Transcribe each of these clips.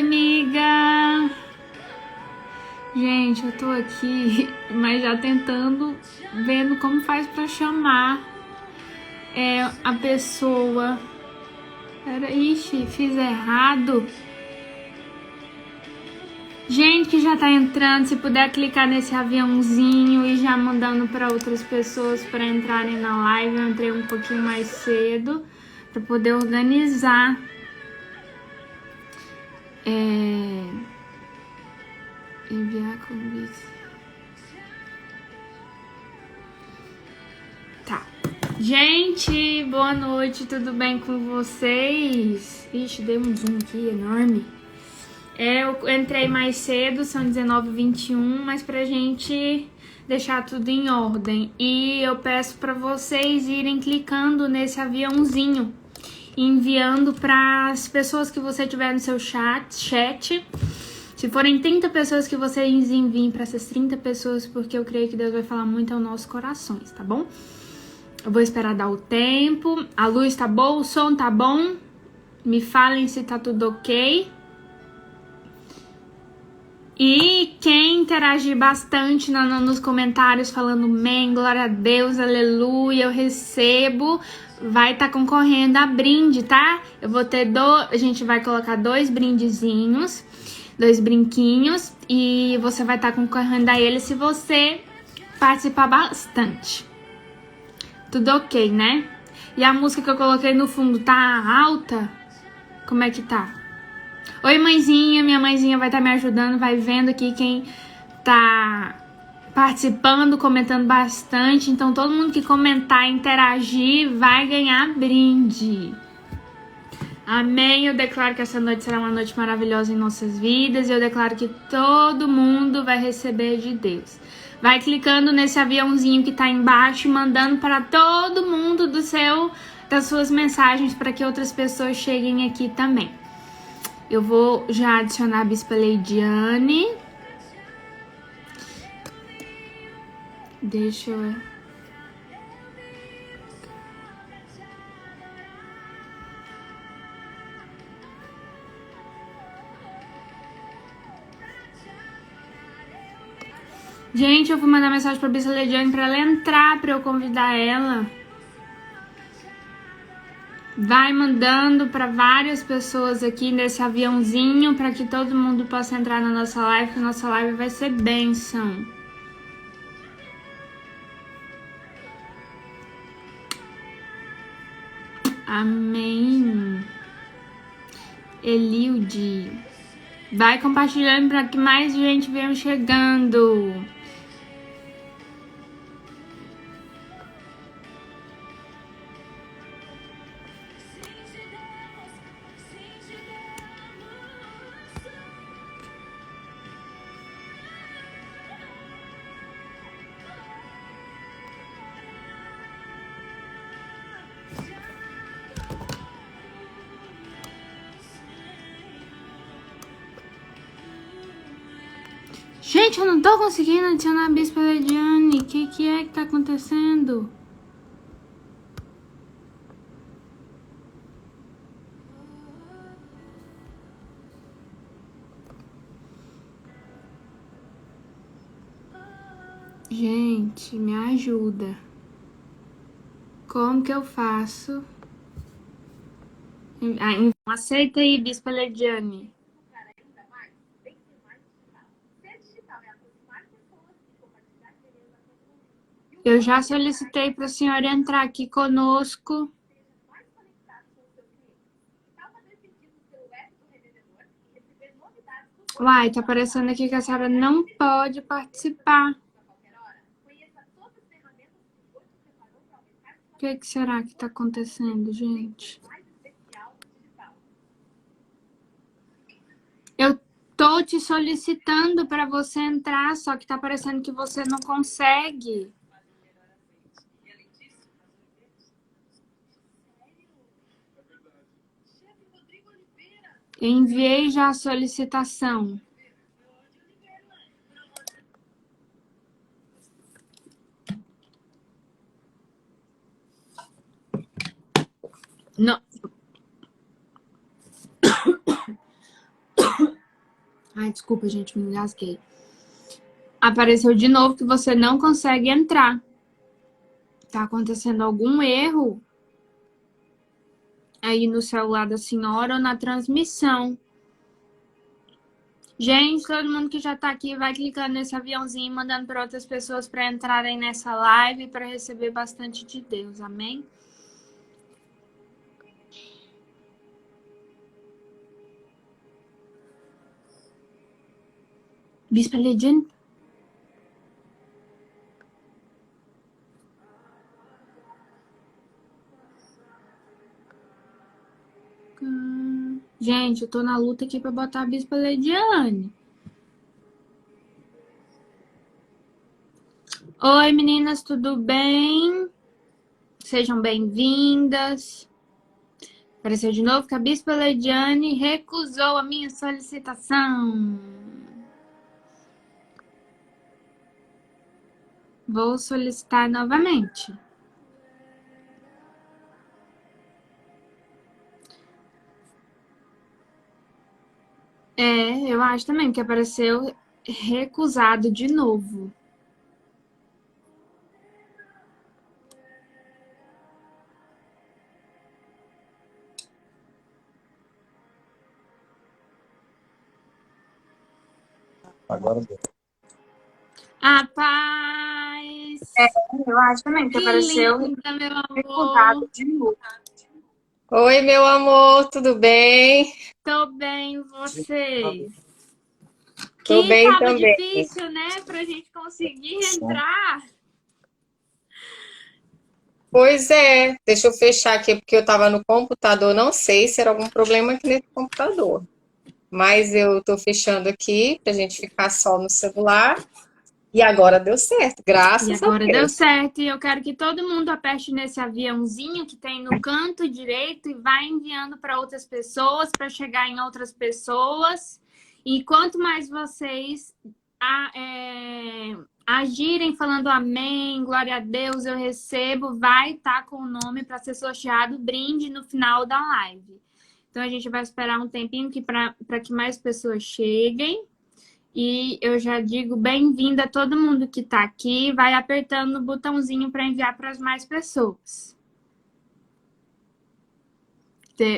Oi, amiga! Gente, eu tô aqui, mas já tentando, vendo como faz pra chamar a pessoa. Ixi, fiz errado. Gente que já tá entrando, se puder clicar nesse aviãozinho e já mandando pra outras pessoas pra entrarem na live. Eu entrei um pouquinho mais cedo pra poder organizar. Enviar convite. Tá. Gente, boa noite, tudo bem com vocês? Ixi, dei um zoom aqui enorme. Eu entrei mais cedo, são 19h21, mas pra gente deixar tudo em ordem. E eu peço pra vocês irem clicando nesse aviãozinho, enviando para as pessoas que você tiver no seu chat. Se forem 30 pessoas, que vocês enviem para essas 30 pessoas, porque eu creio que Deus vai falar muito aos nossos corações, tá bom? Eu vou esperar dar o tempo. A luz tá boa, o som tá bom? Me falem se tá tudo ok. E quem interagir bastante nos comentários falando amém, glória a Deus, aleluia, eu recebo, vai estar concorrendo a brinde, tá? Eu vou ter a gente vai colocar 2 brindezinhos, 2 brinquinhos, e você vai estar concorrendo a ele se você participar bastante. Tudo ok, né? E a música que eu coloquei no fundo tá alta? Como é que tá? Oi, mãezinha, minha mãezinha vai estar me ajudando, vai vendo aqui quem tá participando, comentando bastante. Então, todo mundo que comentar, interagir, vai ganhar brinde. Amém. Eu declaro que essa noite será uma noite maravilhosa em nossas vidas. Eu declaro que todo mundo vai receber de Deus. Vai clicando nesse aviãozinho que tá embaixo e mandando para todo mundo das suas mensagens para que outras pessoas cheguem aqui também. Eu vou já adicionar a Bispa Leidiane. Deixa eu... Gente, eu vou mandar mensagem pra Bispa Leidiane pra ela entrar, pra eu convidar ela. Vai mandando para várias pessoas aqui nesse aviãozinho para que todo mundo possa entrar na nossa live, que a nossa live vai ser bênção. Amém. Elilde. Vai compartilhando para que mais gente venha chegando. Gente, eu não tô conseguindo adicionar a Bispa Leidiane. O que é que tá acontecendo? Gente, me ajuda. Como que eu faço? Aceita aí, Bispa Leidiane. Eu já solicitei para a senhora entrar aqui conosco. Uai, tá aparecendo aqui que a senhora não pode participar. O que será que tá acontecendo, gente? Eu tô te solicitando para você entrar, só que tá parecendo que você não consegue. Enviei já a solicitação. Não. Ai, desculpa, gente, me engasguei. Apareceu de novo que você não consegue entrar. Tá acontecendo algum erro aí no celular da senhora ou na transmissão. Gente, todo mundo que já tá aqui vai clicando nesse aviãozinho e mandando para outras pessoas para entrarem nessa live para receber bastante de Deus. Amém? Bispa Legend? Gente, eu tô na luta aqui pra botar a Bispa Lediane. Oi, meninas, tudo bem? Sejam bem-vindas. Apareceu de novo que a Bispa Lediane recusou a minha solicitação. Vou solicitar novamente. É, eu acho também que apareceu recusado de novo. Agora deu. A paz! Eu acho também que Que apareceu linda, meu recusado amor! de novo. Oi, meu amor, tudo bem? Tô bem, vocês? Tô Que bem tava também. difícil, né, pra gente conseguir entrar. Pois é, deixa eu fechar aqui porque eu tava no computador, não sei se era algum problema aqui nesse computador, mas eu tô fechando aqui pra gente ficar só no celular e agora deu certo, E graças a agora deu Deus. certo. E eu quero que todo mundo aperte nesse aviãozinho que tem no canto direito e vá enviando para outras pessoas, para chegar em outras pessoas. E quanto mais vocês agirem falando amém, glória a Deus, eu recebo, vai estar com o nome para ser sorteado brinde no final da live. Então a gente vai esperar um tempinho para que mais pessoas cheguem. E eu já digo bem-vinda a todo mundo que está aqui. Vai apertando o botãozinho para enviar para as mais pessoas.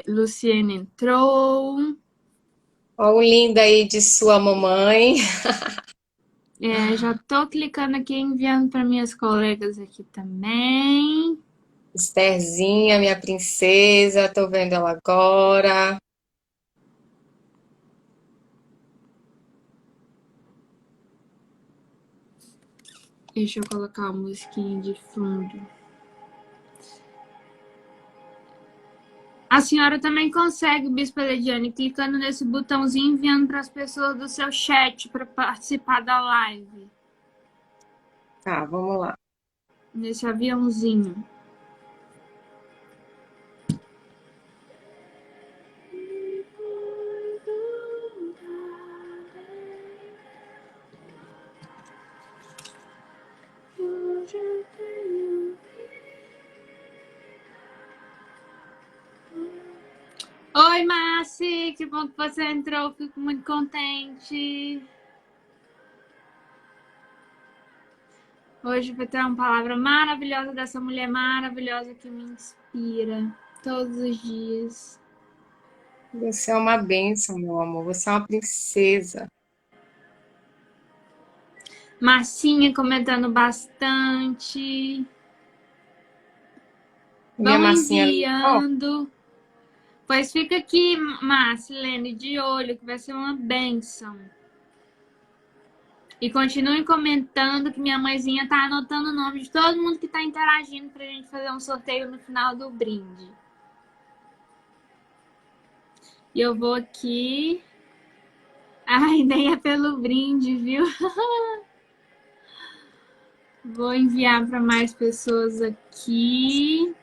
Luciene entrou. Ó, o lindo aí de sua mamãe. Já tô clicando aqui, enviando para minhas colegas aqui também. Estherzinha, minha princesa, tô vendo ela agora. Deixa eu colocar uma musiquinha de fundo. A senhora também consegue, Bispa Lediane, clicando nesse botãozinho, enviando para as pessoas do seu chat para participar da live. Tá, vamos lá. Nesse aviãozinho. Oi, Massi, que bom que você entrou, fico muito contente. Hoje vai ter uma palavra maravilhosa dessa mulher maravilhosa que me inspira todos os dias. Você é uma bênção, meu amor, você é uma princesa. Massinha comentando bastante. Minha Vão massinha, ó, enviando. Pois fica aqui, Marcelene, de olho, que vai ser uma bênção. E continuem comentando que minha mãezinha tá anotando o nome de todo mundo que tá interagindo pra gente fazer um sorteio no final do brinde. E eu vou aqui. Ai, nem é pelo brinde, viu? Vou enviar para mais pessoas aqui.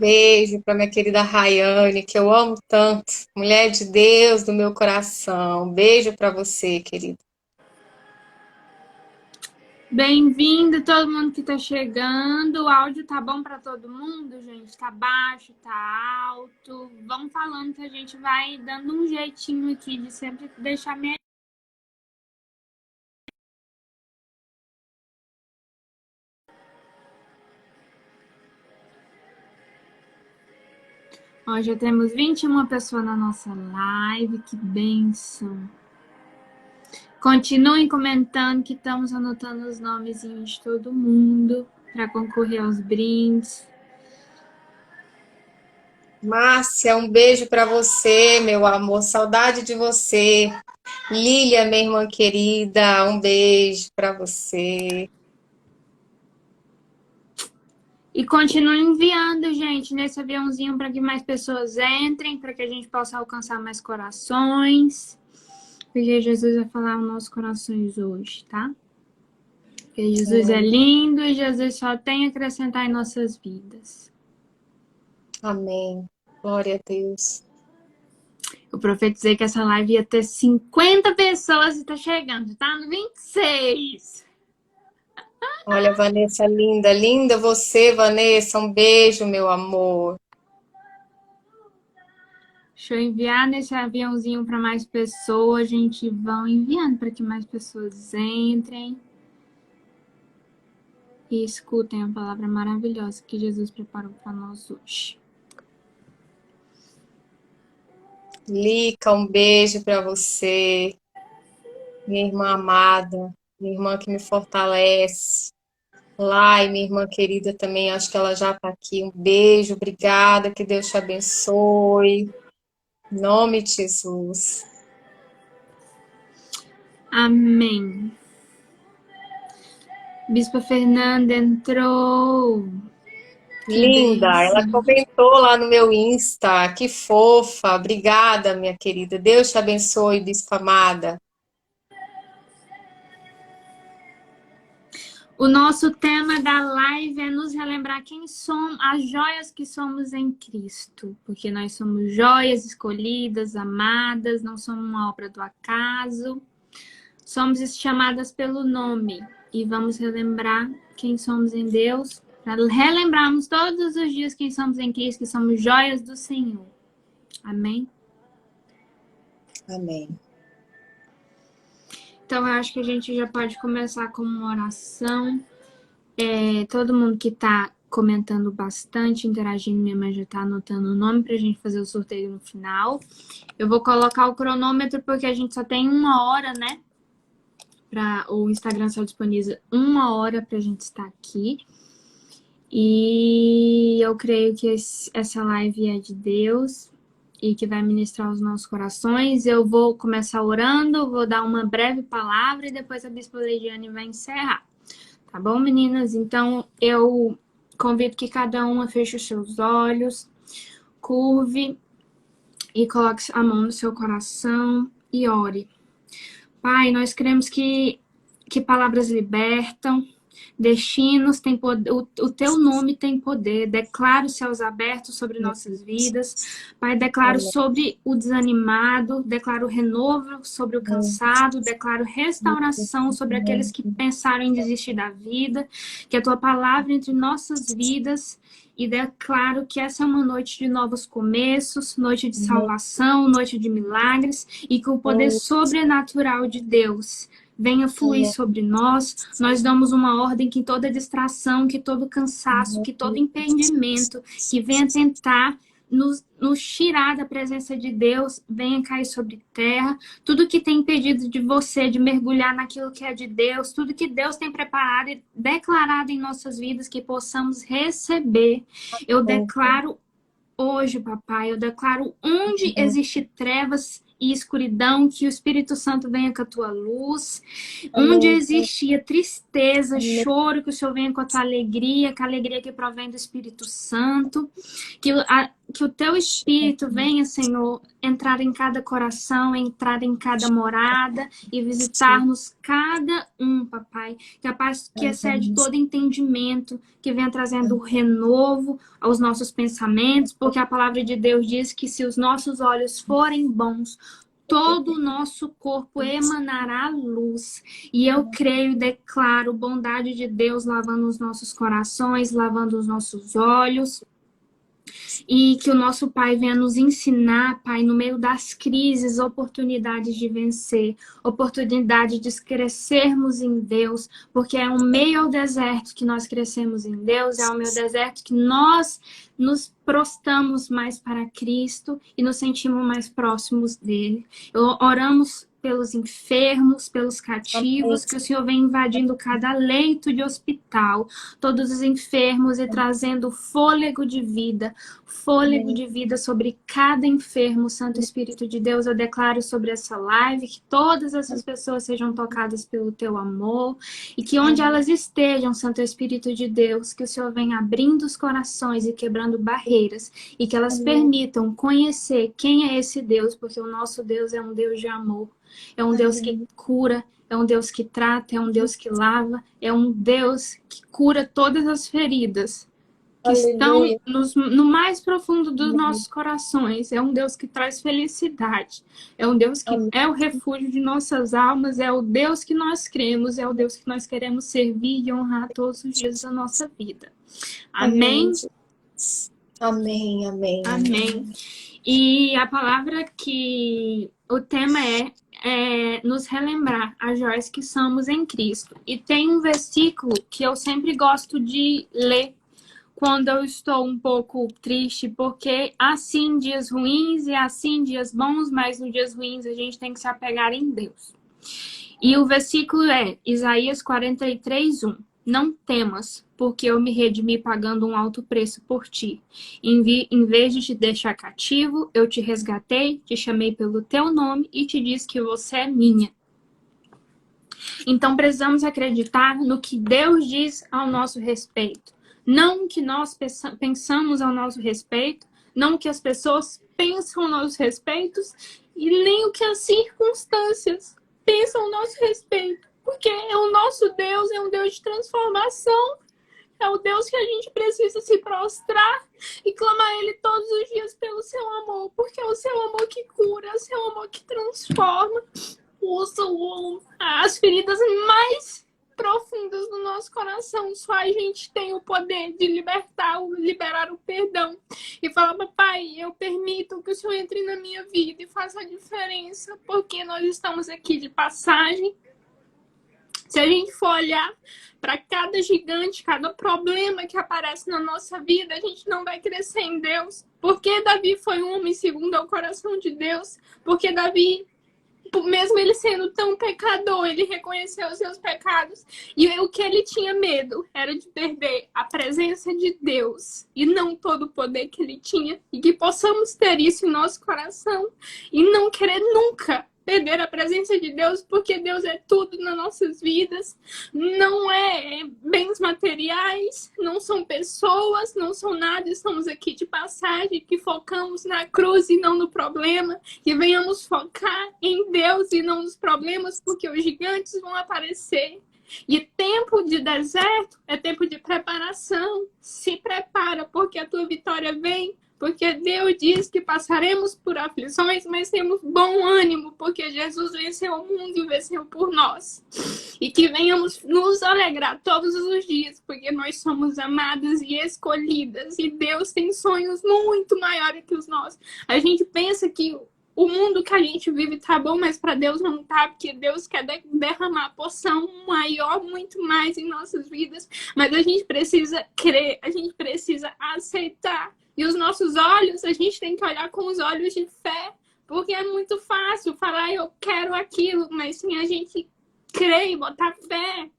beijo para minha querida Rayane, que eu amo tanto. Mulher de Deus do meu coração. Beijo para você, querida. Bem-vindo todo mundo que tá chegando. O áudio tá bom para todo mundo, gente? Tá baixo, tá alto? Vamos falando que a gente vai dando um jeitinho aqui de sempre deixar minha... Ó, já temos 21 pessoas na nossa live, que bênção. Continuem comentando que estamos anotando os nomes de todo mundo para concorrer aos brindes. Márcia, um beijo para você, meu amor. Saudade de você. Lília, minha irmã querida, um beijo para você. E continue enviando, gente, nesse aviãozinho para que mais pessoas entrem, para que a gente possa alcançar mais corações. Porque Jesus vai falar aos nossos corações hoje, tá? Porque Jesus é lindo e Jesus só tem a acrescentar em nossas vidas. Amém. Glória a Deus. Eu profetizei que essa live ia ter 50 pessoas e tá chegando, tá no 26. Olha, Vanessa, linda, linda você, Vanessa. Um beijo, meu amor. Deixa eu enviar nesse aviãozinho para mais pessoas. A gente vai enviando para que mais pessoas entrem e escutem a palavra maravilhosa que Jesus preparou para nós hoje. Lica, um beijo para você. Minha irmã amada, minha irmã que me fortalece. Lai, minha irmã querida também, acho que ela já está aqui. Um beijo, obrigada, que Deus te abençoe. Em nome de Jesus. Amém. Bispa Fernanda entrou. Linda, ela comentou lá no meu Insta, que fofa. Obrigada, minha querida. Deus te abençoe, bispa amada. O nosso tema da live é nos relembrar quem somos, as joias que somos em Cristo. Porque nós somos joias escolhidas, amadas, não somos uma obra do acaso. Somos chamadas pelo nome. E vamos relembrar quem somos em Deus, para relembrarmos todos os dias quem somos em Cristo, que somos joias do Senhor. Amém? Amém. Então, eu acho que a gente já pode começar com uma oração. Todo mundo que está comentando bastante, interagindo, minha mãe já está anotando o nome para a gente fazer o sorteio no final. Eu vou colocar o cronômetro porque a gente só tem 1 hora, né? O Instagram só disponibiliza 1 hora para a gente estar aqui. E eu creio que essa live é de Deus e que vai ministrar os nossos corações. Eu vou começar orando, vou dar uma breve palavra e depois a Bispa Leidiane vai encerrar. Tá bom, meninas? Então, eu convido que cada uma feche os seus olhos, curve e coloque a mão no seu coração e ore. Pai, nós cremos que palavras libertam, destinos têm poder, o teu nome tem poder. Declaro os céus abertos sobre nossas vidas. Pai, declaro sobre o desanimado, declaro renovo sobre o cansado, declaro restauração sobre aqueles que pensaram em desistir da vida, que a tua palavra entre nossas vidas. E declaro que essa é uma noite de novos começos, noite de salvação, noite de milagres, e que o poder sobrenatural de Deus venha fluir sobre nós. Nós damos uma ordem que toda distração, que todo cansaço, que todo impedimento que venha tentar nos tirar da presença de Deus, venha cair sobre terra. Tudo que tem impedido de você de mergulhar naquilo que é de Deus, tudo que Deus tem preparado e declarado em nossas vidas, que possamos receber. Eu declaro hoje, papai, eu declaro onde existe trevas e escuridão, que o Espírito Santo venha com a tua luz. Onde existia tristeza, choro, que o Senhor venha com a tua alegria, com a alegria que provém do Espírito Santo. Que o teu Espírito venha, Senhor, entrar em cada coração, entrar em cada morada e visitar-nos cada um, papai. Que a paz que excede todo entendimento, que venha trazendo renovo aos nossos pensamentos, porque a palavra de Deus diz que se os nossos olhos forem bons, todo o nosso corpo emanará luz. E eu creio e declaro bondade de Deus lavando os nossos corações, lavando os nossos olhos. E que o nosso Pai venha nos ensinar, Pai, no meio das crises, oportunidades de vencer, oportunidade de crescermos em Deus, porque é o meio ao deserto que nós crescemos em Deus, é o meio ao deserto que nós nos prostamos mais para Cristo e nos sentimos mais próximos dele. Oramos pelos enfermos, pelos cativos, que o Senhor vem invadindo cada leito de hospital, todos os enfermos e trazendo fôlego de vida sobre cada enfermo. Santo Espírito de Deus, eu declaro sobre essa live que todas essas pessoas sejam tocadas pelo teu amor e que onde elas estejam, Santo Espírito de Deus, que o Senhor venha abrindo os corações e quebrando barreiras e que elas permitam conhecer quem é esse Deus, porque o nosso Deus é um Deus de amor. É um Deus que cura, é um Deus que trata, é um Deus que lava, é um Deus que cura todas as feridas que estão no mais profundo dos nossos corações. É um Deus que traz felicidade, é um Deus que é o refúgio de nossas almas, é o Deus que nós cremos, é o Deus que nós queremos servir e honrar todos os dias da nossa vida. Amém? Amém, amém. Amém. E a palavra que o tema é nos relembrar a Joyce que somos em Cristo. E tem um versículo que eu sempre gosto de ler quando eu estou um pouco triste, porque há sim dias ruins e há sim dias bons, mas nos dias ruins a gente tem que se apegar em Deus. E o versículo é Isaías 43:1. Não temas, porque eu me redimi pagando um alto preço por ti. Em vez de te deixar cativo, eu te resgatei, te chamei pelo teu nome e te disse que você é minha. Então precisamos acreditar no que Deus diz ao nosso respeito. Não o que nós pensamos ao nosso respeito, não o que as pessoas pensam ao nosso respeito e nem o que as circunstâncias pensam ao nosso respeito. Porque o nosso Deus é um Deus de transformação. É o Deus que a gente precisa se prostrar e clamar a Ele todos os dias pelo seu amor. Porque é o seu amor que cura, é o seu amor que transforma. As feridas mais profundas do nosso coração. Só a gente tem o poder de liberar o perdão. E falar, papai, eu permito que o Senhor entre na minha vida e faça a diferença. Porque nós estamos aqui de passagem. Se a gente for olhar para cada gigante, cada problema que aparece na nossa vida, a gente não vai crescer em Deus. Porque Davi foi um homem segundo ao coração de Deus. Porque Davi, mesmo ele sendo tão pecador, ele reconheceu os seus pecados. E o que ele tinha medo era de perder a presença de Deus e não todo o poder que ele tinha. E que possamos ter isso em nosso coração e não querer nunca perder a presença de Deus, porque Deus é tudo nas nossas vidas. Não é bens materiais, não são pessoas, não são nada. Estamos aqui de passagem, que focamos na cruz e não no problema. Que venhamos focar em Deus e não nos problemas, porque os gigantes vão aparecer. E tempo de deserto é tempo de preparação. Se prepara, porque a tua vitória vem. Porque Deus diz que passaremos por aflições, mas temos bom ânimo, porque Jesus venceu o mundo e venceu por nós. E que venhamos nos alegrar todos os dias, porque nós somos amadas e escolhidas. E Deus tem sonhos muito maiores que os nossos. A gente pensa que o mundo que a gente vive tá bom, mas para Deus não tá, porque Deus quer derramar a porção maior, muito mais em nossas vidas. Mas a gente precisa crer, a gente precisa aceitar. E os nossos olhos, a gente tem que olhar com os olhos de fé, porque é muito fácil falar eu quero aquilo, mas sim a gente crer e botar fé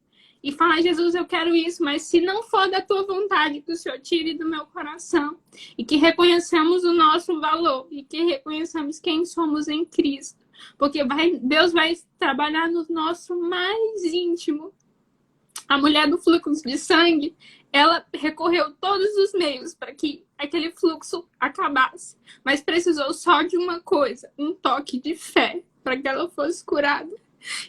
e falar, Jesus, eu quero isso, mas se não for da tua vontade, que o Senhor tire do meu coração e que reconheçamos o nosso valor e que reconheçamos quem somos em Cristo, porque Deus vai trabalhar no nosso mais íntimo. A mulher do fluxo de sangue, ela recorreu todos os meios para que aquele fluxo acabasse. Mas precisou só de uma coisa, um toque de fé, para que ela fosse curada.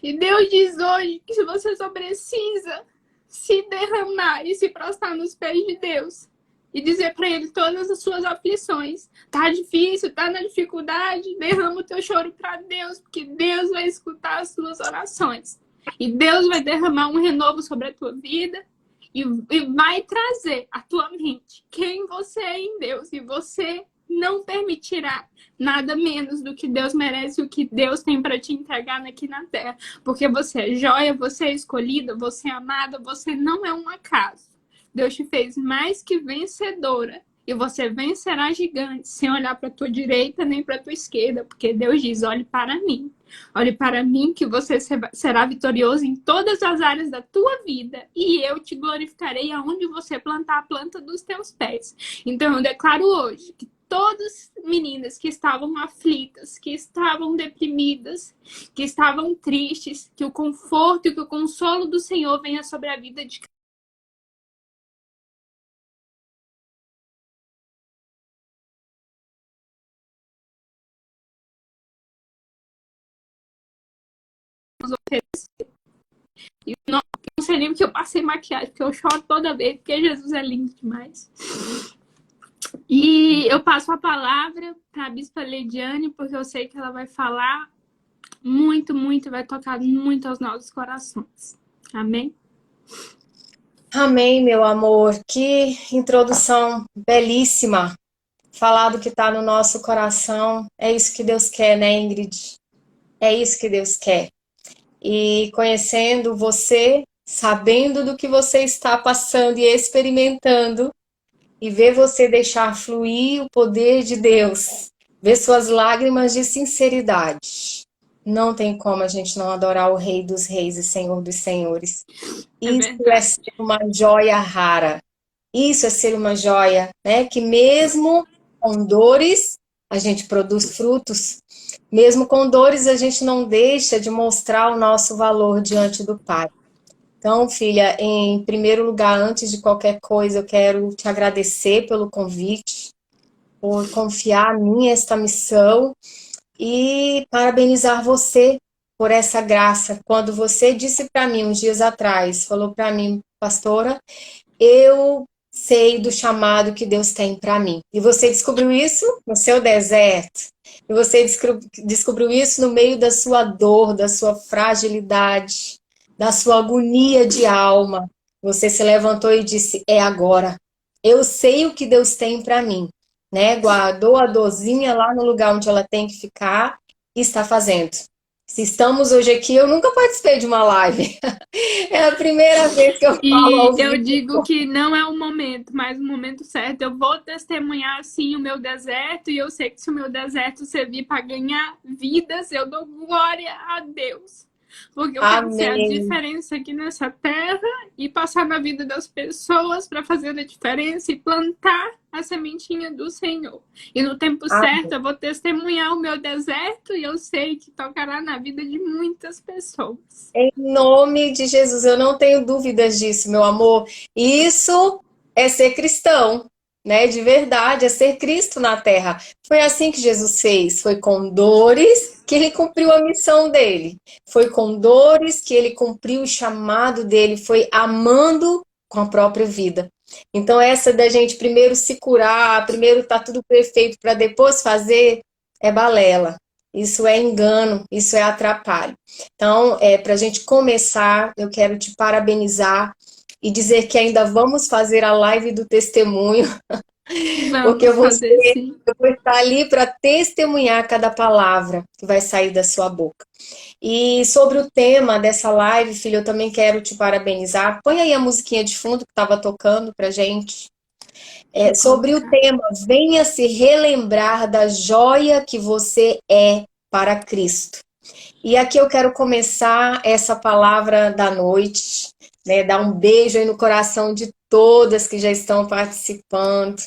E Deus diz hoje que você só precisa se derramar e se prostrar nos pés de Deus. e dizer para ele todas as suas aflições. Tá difícil, tá na dificuldade, derrama o teu choro para Deus, porque Deus vai escutar as suas orações. E Deus vai derramar um renovo sobre a tua vida e vai trazer à tua mente quem você é em Deus. E você não permitirá nada menos do que Deus merece, o que Deus tem para te entregar aqui na terra. Porque você é joia, você é escolhida, você é amada, você não é um acaso. Deus te fez mais que vencedora. E você vencerá gigantes sem olhar para a tua direita nem para a tua esquerda. Porque Deus diz, olhe para mim. Olhe para mim que você será vitorioso em todas as áreas da tua vida. E eu te glorificarei aonde você plantar a planta dos teus pés. Então eu declaro hoje que todas as meninas que estavam aflitas, que estavam deprimidas, que estavam tristes, que o conforto e que o consolo do Senhor venha sobre a vida de e não sei nem porque eu passei maquiagem, porque eu choro toda vez, porque Jesus é lindo demais. E eu passo a palavra para a Bispa Leidiane, porque eu sei que ela vai falar muito, muito, vai tocar muito aos nossos corações. Amém? Amém, meu amor. Que introdução belíssima. Falar do que está no nosso coração. É isso que Deus quer, né, Ingrid? É isso que Deus quer. E conhecendo você, sabendo do que você está passando e experimentando, e ver você deixar fluir o poder de Deus, ver suas lágrimas de sinceridade. Não tem como a gente não adorar o Rei dos Reis e Senhor dos Senhores. Isso é ser uma joia rara. Isso é ser uma joia, né? Que mesmo com dores, a gente produz frutos. Mesmo com dores, a gente não deixa de mostrar o nosso valor diante do Pai. Então, filha, em primeiro lugar, antes de qualquer coisa, eu quero te agradecer pelo convite, por confiar em mim esta missão e parabenizar você por essa graça. Quando você disse para mim, uns dias atrás, falou para mim, pastora, eu sei do chamado que Deus tem para mim. E você descobriu isso no seu deserto. E você descobriu isso no meio da sua dor, da sua fragilidade, da sua agonia de alma. Você se levantou e disse, é agora. Eu sei o que Deus tem para mim. Né? Guardou a dorzinha lá no lugar onde ela tem que ficar e está fazendo. Se estamos hoje aqui, eu nunca participei de uma live. É a primeira vez que eu falo. E eu digo que não é o momento, mas o momento certo. Eu vou testemunhar, sim, o meu deserto. E eu sei que se o meu deserto servir para ganhar vidas, eu dou glória a Deus. Porque eu quero ser a diferença aqui nessa terra e passar na vida das pessoas para fazer a diferença e plantar a sementinha do Senhor. E no tempo certo eu vou testemunhar o meu deserto e eu sei que tocará na vida de muitas pessoas. Em nome de Jesus, eu não tenho dúvidas disso, meu amor. Isso é ser cristão, né? De verdade, é ser Cristo na terra. Foi assim que Jesus fez, foi com dores que ele cumpriu a missão dele. Foi com dores que ele cumpriu o chamado dele, foi amando com a própria vida. Então essa da gente primeiro se curar, primeiro tá tudo perfeito para depois fazer, é balela. Isso é engano, isso é atrapalho. Então, para a gente começar, eu quero te parabenizar e dizer que ainda vamos fazer a live do testemunho. Porque eu vou estar ali para testemunhar cada palavra que vai sair da sua boca. E sobre o tema dessa live, filho, eu também quero te parabenizar. Põe aí a musiquinha de fundo que estava tocando pra gente. Sobre o tema, venha se relembrar da joia que você é para Cristo. E aqui eu quero começar essa palavra da noite, né, dar um beijo aí no coração de todas que já estão participando.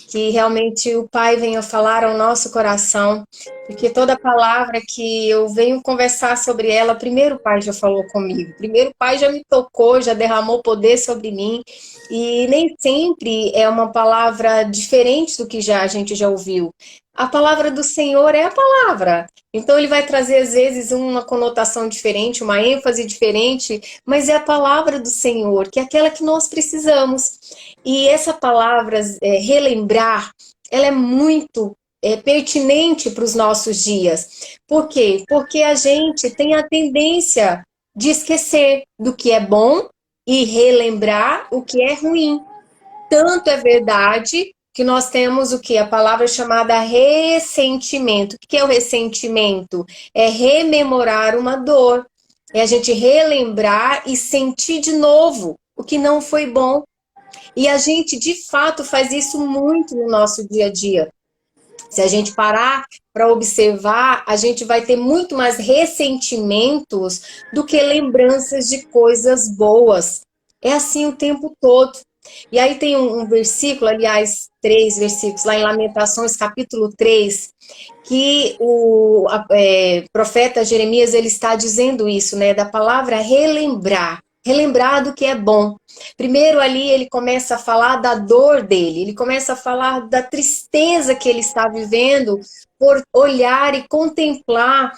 que realmente o Pai venha falar ao nosso coração, porque toda palavra que eu venho conversar sobre ela, primeiro o Pai já falou comigo, primeiro o Pai já me tocou, já derramou poder sobre mim, e nem sempre é uma palavra diferente do que a gente já ouviu. A palavra do Senhor é a palavra. Então ele vai trazer às vezes uma conotação diferente, uma ênfase diferente, mas é a palavra do Senhor, que é aquela que nós precisamos. E essa palavra, relembrar, ela é muito pertinente para os nossos dias. Por quê? Porque a gente tem a tendência de esquecer do que é bom e relembrar o que é ruim. Tanto é verdade que nós temos o que? A palavra chamada ressentimento. O que é o ressentimento? É rememorar uma dor. É a gente relembrar e sentir de novo o que não foi bom. E a gente, de fato, faz isso muito no nosso dia a dia. Se a gente parar para observar, a gente vai ter muito mais ressentimentos do que lembranças de coisas boas. É assim o tempo todo. E aí tem um versículo, aliás, 3 versículos, lá em Lamentações, capítulo 3, que o profeta Jeremias, ele está dizendo isso, né, da palavra relembrar. Relembrar do que é bom. Primeiro ali ele começa a falar da dor dele, ele começa a falar da tristeza que ele está vivendo por olhar e contemplar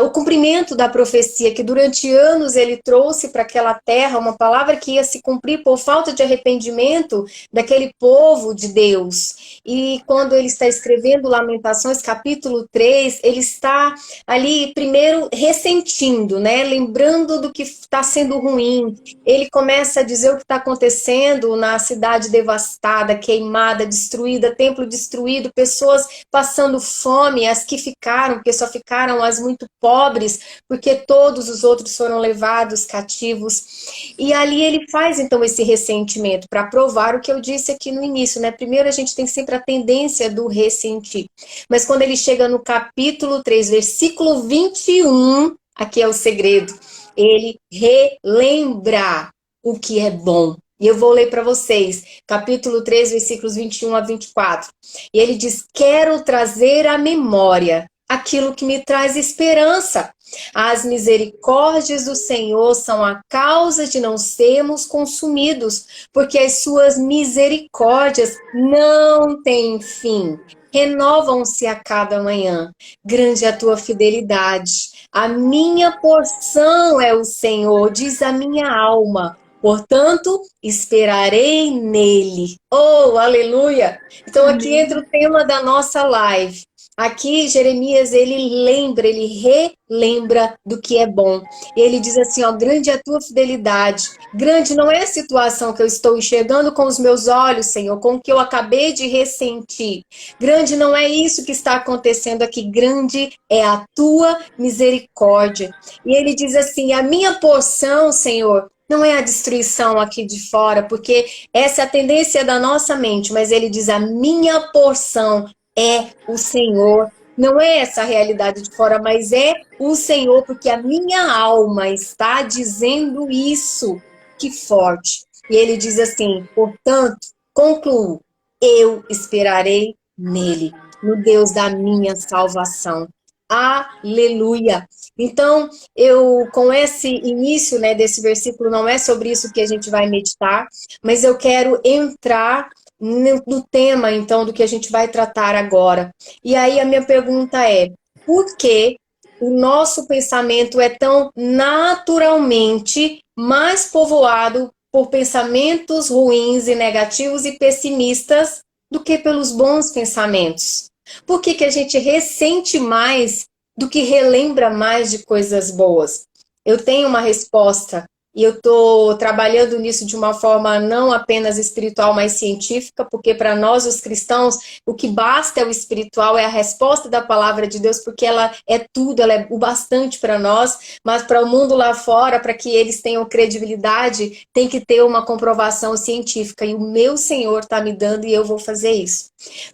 o cumprimento da profecia que durante anos ele trouxe para aquela terra, uma palavra que ia se cumprir por falta de arrependimento daquele povo de Deus. E quando ele está escrevendo Lamentações, capítulo 3, ele está ali primeiro ressentindo, né? Lembrando do que está sendo ruim. Ele começa a dizer o que está acontecendo na cidade devastada, queimada, destruída, templo destruído, pessoas passando fome, as que ficaram, porque só ficaram as muito pobres, porque todos os outros foram levados cativos. E ali ele faz então esse ressentimento, para provar o que eu disse aqui no início, né? Primeiro a gente tem sempre a tendência do ressentir. Mas quando ele chega no capítulo 3, versículo 21, aqui é o segredo, ele relembra o que é bom. E eu vou ler para vocês, capítulo 3, versículos 21 a 24. E ele diz, quero trazer à memória aquilo que me traz esperança. As misericórdias do Senhor são a causa de não sermos consumidos, porque as suas misericórdias não têm fim. Renovam-se a cada manhã. Grande é a tua fidelidade. A minha porção é o Senhor, diz a minha alma. Portanto, esperarei nele. Oh, aleluia! Então aqui entra o tema da nossa live. Aqui, Jeremias, ele lembra, ele relembra do que é bom. E ele diz assim, ó, grande é a tua fidelidade. Grande não é a situação que eu estou enxergando com os meus olhos, Senhor, com o que eu acabei de ressentir. Grande não é isso que está acontecendo aqui. Grande é a tua misericórdia. E ele diz assim, a minha porção, Senhor, não é a destruição aqui de fora, porque essa é a tendência da nossa mente, mas ele diz, a minha porção é o Senhor. Não é essa a realidade de fora, mas é o Senhor, porque a minha alma está dizendo isso. Que forte. E ele diz assim, portanto, concluo, eu esperarei nele, no Deus da minha salvação. Aleluia! Então, eu, com esse início, né, desse versículo, não é sobre isso que a gente vai meditar, mas eu quero entrar no tema, então, do que a gente vai tratar agora. E aí a minha pergunta é, por que o nosso pensamento é tão naturalmente mais povoado por pensamentos ruins e negativos e pessimistas do que pelos bons pensamentos? Por que que a gente ressente mais do que relembra mais de coisas boas? Eu tenho uma resposta e eu estou trabalhando nisso de uma forma não apenas espiritual, mas científica, porque para nós, os cristãos, o que basta é o espiritual, é a resposta da palavra de Deus, porque ela é tudo, ela é o bastante para nós, mas para o mundo lá fora, para que eles tenham credibilidade, tem que ter uma comprovação científica, e o meu Senhor está me dando e eu vou fazer isso.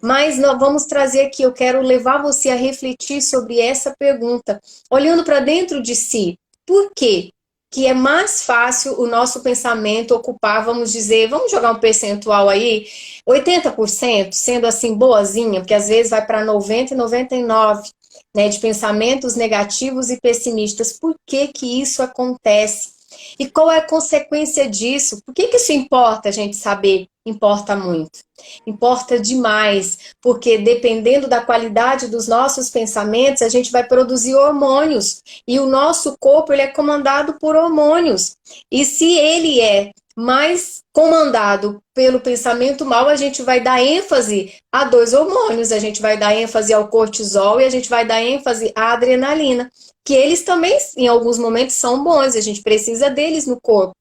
Mas nós vamos trazer aqui, eu quero levar você a refletir sobre essa pergunta, olhando para dentro de si. Por quê? que é mais fácil o nosso pensamento ocupar, vamos dizer, vamos jogar um percentual aí, 80%, sendo assim boazinha, porque às vezes vai para 90 e 99, né, de pensamentos negativos e pessimistas. Por que que isso acontece? E qual é a consequência disso? Por que que isso importa a gente saber? Importa muito. Importa demais, porque dependendo da qualidade dos nossos pensamentos, a gente vai produzir hormônios. E o nosso corpo ele é comandado por hormônios. E se ele é mais comandado pelo pensamento mal, a gente vai dar ênfase a dois hormônios. A gente vai dar ênfase ao cortisol e a gente vai dar ênfase à adrenalina, que eles também, em alguns momentos, são bons. A gente precisa deles no corpo.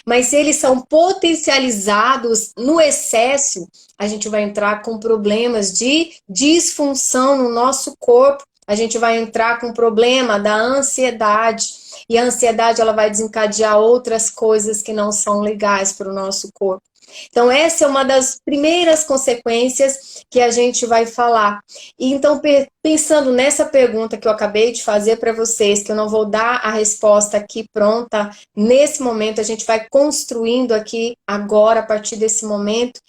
Mas se eles são potencializados no excesso, a gente vai entrar com problemas de disfunção no nosso corpo. A gente vai entrar com o problema da ansiedade. E a ansiedade ela vai desencadear outras coisas que não são legais para o nosso corpo. Então, essa é uma das primeiras consequências que a gente vai falar. E então, pensando nessa pergunta que eu acabei de fazer para vocês, que eu não vou dar a resposta aqui pronta, nesse momento, a gente vai construindo aqui agora, a partir desse momento.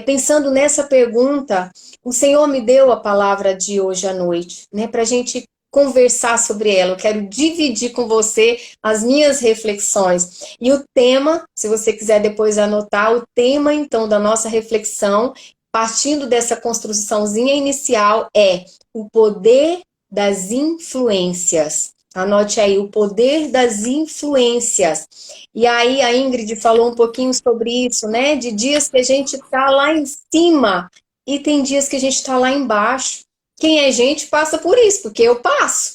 Pensando nessa pergunta, o Senhor me deu a palavra de hoje à noite, né, para a gente conversar sobre ela. Eu quero dividir com você as minhas reflexões. E o tema, se você quiser depois anotar, o tema então da nossa reflexão, partindo dessa construçãozinha inicial, é o poder das influências. Anote aí, o poder das influências. E aí a Ingrid falou um pouquinho sobre isso, né? De dias que a gente tá lá em cima e tem dias que a gente tá lá embaixo. Quem é gente passa por isso, porque eu passo.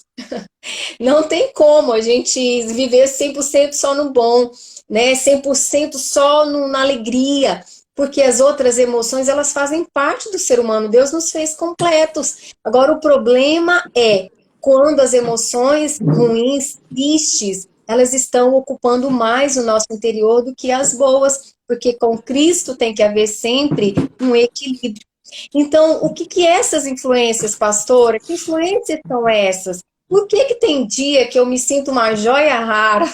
Não tem como a gente viver 100% só no bom, né? 100% só na alegria, porque as outras emoções, elas fazem parte do ser humano. Deus nos fez completos. Agora, o problema é quando as emoções ruins, tristes, elas estão ocupando mais o nosso interior do que as boas, porque com Cristo tem que haver sempre um equilíbrio. Então, o que é essas influências, pastora? Que influências são essas? Por que tem dia que eu me sinto uma joia rara?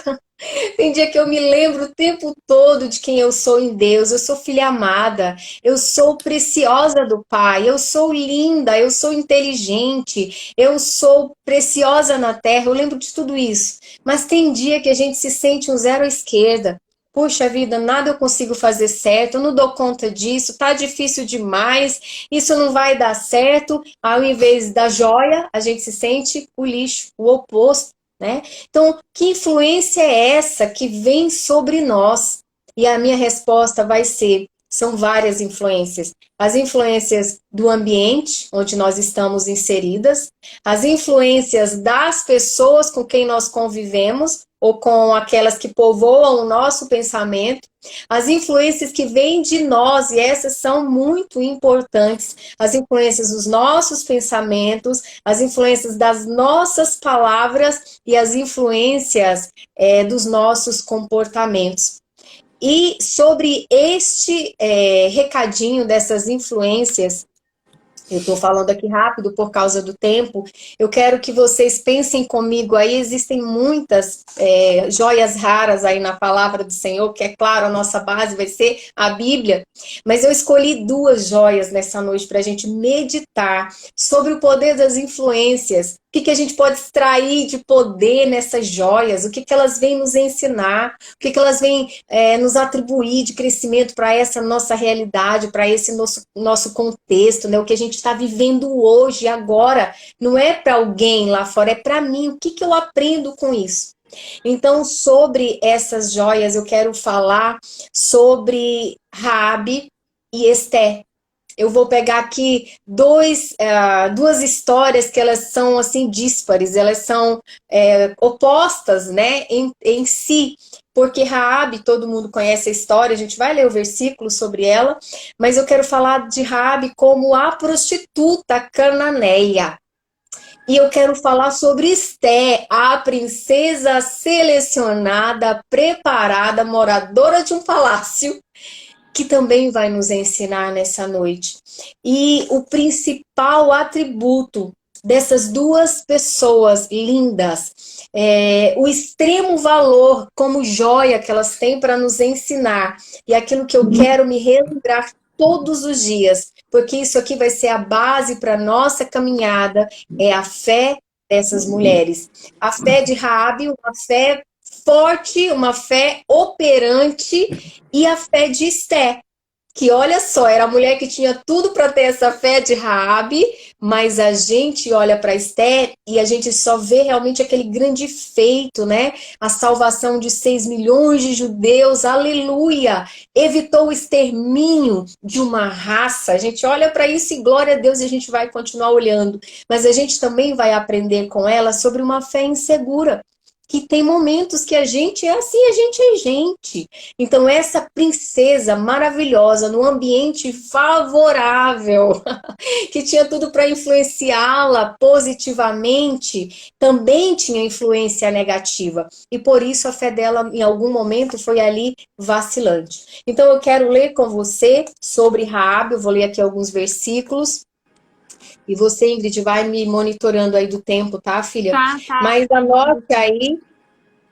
Tem dia que eu me lembro o tempo todo de quem eu sou em Deus. Eu sou filha amada, eu sou preciosa do Pai, eu sou linda, eu sou inteligente, eu sou preciosa na terra. Eu lembro de tudo isso. Mas tem dia que a gente se sente um zero à esquerda. Puxa vida, nada eu consigo fazer certo, eu não dou conta disso, tá difícil demais, isso não vai dar certo. Ao invés da joia, a gente se sente o lixo, o oposto, né? Então, que influência é essa que vem sobre nós? E a minha resposta vai ser, são várias influências. As influências do ambiente, onde nós estamos inseridas, as influências das pessoas com quem nós convivemos, ou com aquelas que povoam o nosso pensamento, as influências que vêm de nós, e essas são muito importantes, as influências dos nossos pensamentos, as influências das nossas palavras e as influências dos nossos comportamentos. E sobre este recadinho dessas influências, eu estou falando aqui rápido por causa do tempo, eu quero que vocês pensem comigo aí, existem muitas joias raras aí na palavra do Senhor, que é claro, a nossa base vai ser a Bíblia, mas eu escolhi duas joias nessa noite para a gente meditar sobre o poder das influências. O que a gente pode extrair de poder nessas joias? O que elas vêm nos ensinar? O que elas vêm nos atribuir de crescimento para essa nossa realidade, para esse nosso contexto, né? O que a gente está vivendo hoje, agora, não é para alguém lá fora, é para mim. O que eu aprendo com isso? Então, sobre essas joias, eu quero falar sobre Raabe e Esté. Eu vou pegar aqui duas histórias que elas são assim díspares, elas são opostas, né, em si, porque Raabe, todo mundo conhece a história, a gente vai ler o versículo sobre ela, mas eu quero falar de Raabe como a prostituta cananeia. E eu quero falar sobre Esté, a princesa selecionada, preparada, moradora de um palácio, que também vai nos ensinar nessa noite. E o principal atributo dessas duas pessoas lindas, o extremo valor como joia que elas têm para nos ensinar, e aquilo que eu quero me relembrar todos os dias, porque isso aqui vai ser a base para a nossa caminhada, é a fé dessas mulheres. A fé de Raabe, uma fé forte, uma fé operante, e a fé de Esté, que olha só, era a mulher que tinha tudo para ter essa fé de Raabe, mas a gente olha para Esté e a gente só vê realmente aquele grande feito, né? A salvação de 6 milhões de judeus, aleluia! Evitou o extermínio de uma raça. A gente olha para isso e glória a Deus, e a gente vai continuar olhando. Mas a gente também vai aprender com ela sobre uma fé insegura, que tem momentos que a gente é assim, a gente é gente. Então essa princesa maravilhosa, num ambiente favorável, que tinha tudo para influenciá-la positivamente, também tinha influência negativa. E por isso a fé dela, em algum momento, foi ali vacilante. Então eu quero ler com você sobre Raabe, eu vou ler aqui alguns versículos. E você, Ingrid, vai me monitorando aí do tempo, tá, filha? Tá. Mas anote aí,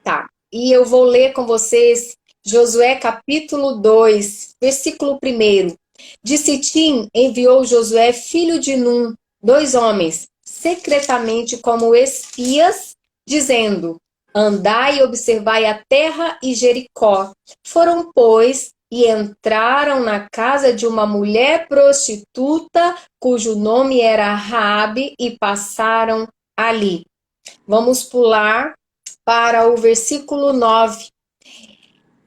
tá. E eu vou ler com vocês Josué capítulo 2, versículo 1. De Sitim enviou Josué, filho de Num, 2 homens, secretamente como espias, dizendo: andai e observai a terra e Jericó. Foram, pois, e entraram na casa de uma mulher prostituta, cujo nome era Raabe, e passaram ali. Vamos pular para o versículo 9.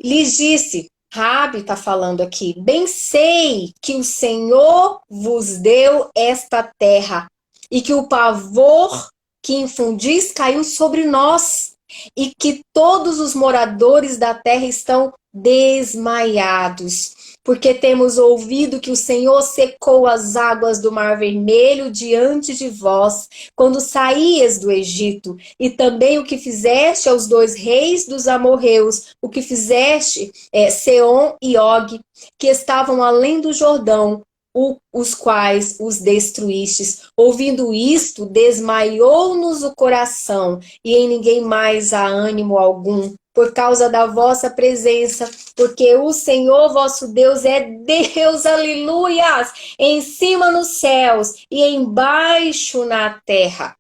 Lhes disse, Raabe está falando aqui, bem sei que o Senhor vos deu esta terra, e que o pavor que infundis caiu sobre nós, e que todos os moradores da terra estão desmaiados, porque temos ouvido que o Senhor secou as águas do Mar Vermelho diante de vós, quando saías do Egito, e também o que fizeste aos 2 reis dos amorreus, o que fizeste Seom e Og, que estavam além do Jordão, os quais os destruístes. Ouvindo isto, desmaiou-nos o coração, e em ninguém mais há ânimo algum, por causa da vossa presença, porque o Senhor vosso Deus é Deus, aleluias, em cima nos céus e embaixo na terra.